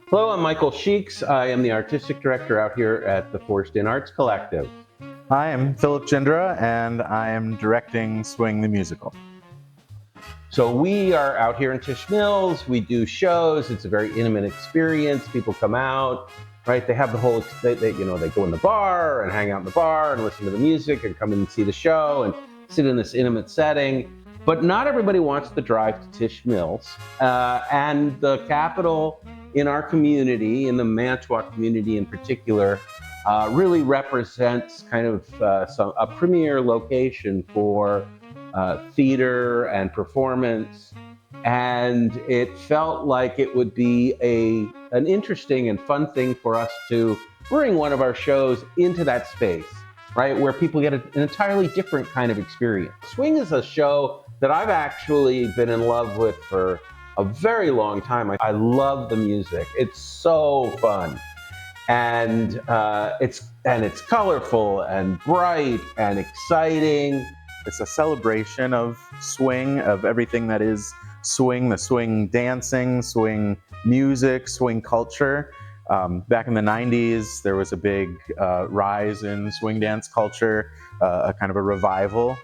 Hello, I'm Michael Sheeks. I am the artistic director out here at the Forst Inn Arts Collective. Hi, I'm Phillip Jindra, and I am directing Swing the Musical. So we are out here in Tisch Mills. We do shows. It's a very intimate experience. People come out, right? They have the whole, they go in the bar and hang out in the bar and listen to the music and come in and see the show and sit in this intimate setting. But not everybody wants to drive to Tisch Mills. And the Capitol in our community, in the Manitowoc community in particular, really represents kind of a premier location for theater and performance, and it felt like it would be an interesting and fun thing for us to bring one of our shows into that space, right, where people get an entirely different kind of experience. Swing is a show that I've actually been in love with for a very long time. I love the music. It's so fun. And it's colorful and bright and exciting. It's a celebration of swing, of everything that is swing, the swing dancing, swing music, swing culture. Back in the 90s, there was a big rise in swing dance culture, a kind of a revival.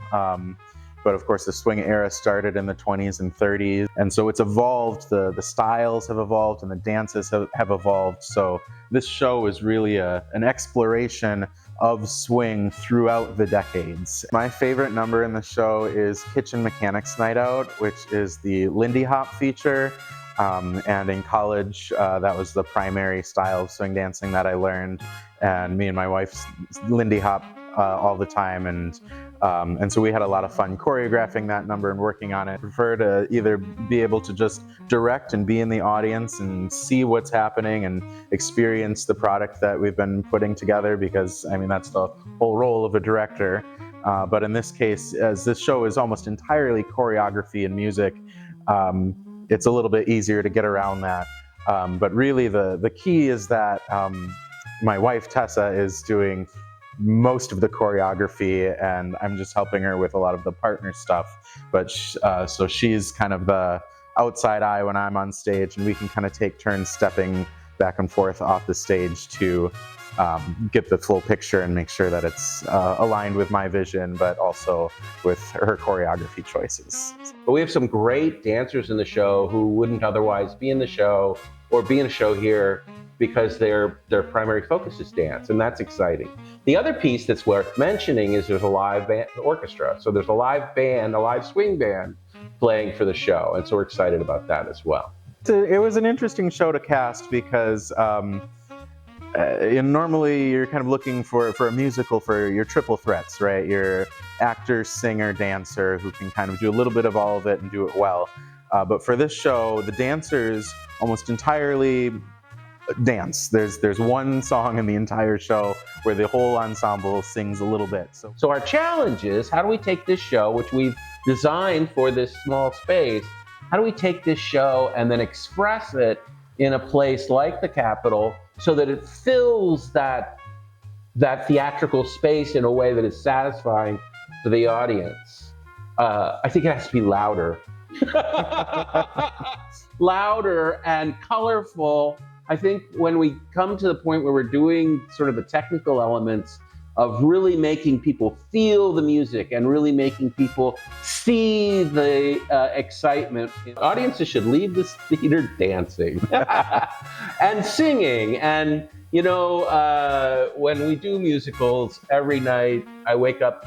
But of course, the swing era started in the 20s and 30s. And so it's evolved, the styles have evolved and the dances have evolved. So this show is really an exploration of swing throughout the decades. My favorite number in the show is Kitchen Mechanics Night Out, which is the Lindy Hop feature. And in college, that was the primary style of swing dancing that I learned. And me and my wife Lindy Hop all the time. And so we had a lot of fun choreographing that number and working on it. I prefer to either be able to just direct and be in the audience and see what's happening and experience the product that we've been putting together, because I mean that's the whole role of a director. But in this case, as this show is almost entirely choreography and music, it's a little bit easier to get around that. But really the key is that my wife Tessa is doing most of the choreography, and I'm just helping her with a lot of the partner stuff. But so she's kind of the outside eye when I'm on stage, and we can kind of take turns stepping back and forth off the stage to get the full picture and make sure that it's aligned with my vision, but also with her choreography choices. But we have some great dancers in the show who wouldn't otherwise be in the show or be in a show here because their primary focus is dance, and that's exciting. The other piece that's worth mentioning is there's a live band orchestra. So there's a live band, a live swing band playing for the show, and so we're excited about that as well. It was an interesting show to cast because normally you're kind of looking for a musical for your triple threats, right? Your actor, singer, dancer who can kind of do a little bit of all of it and do it well. But for this show, the dancers almost entirely dance. There's one song in the entire show where the whole ensemble sings a little bit. So our challenge is, how do we take this show, which we've designed for this small space, how do we take this show and then express it in a place like the Capitol so that it fills that theatrical space in a way that is satisfying to the audience? I think it has to be louder. Louder and colorful. I think when we come to the point where we're doing sort of the technical elements of really making people feel the music and really making people see the excitement, audiences should leave this theater dancing and singing. And, when we do musicals, every night I wake up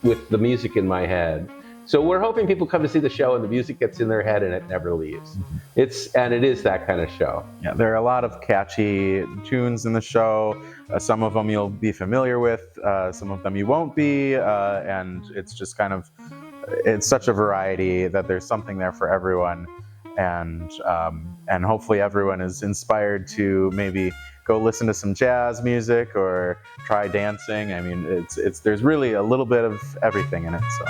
with the music in my head. So we're hoping people come to see the show and the music gets in their head and it never leaves. It is that kind of show. Yeah, there are a lot of catchy tunes in the show. Some of them you'll be familiar with, some of them you won't be, and it's just it's such a variety that there's something there for everyone. And hopefully everyone is inspired to maybe go listen to some jazz music or try dancing. I mean, there's really a little bit of everything in it. So.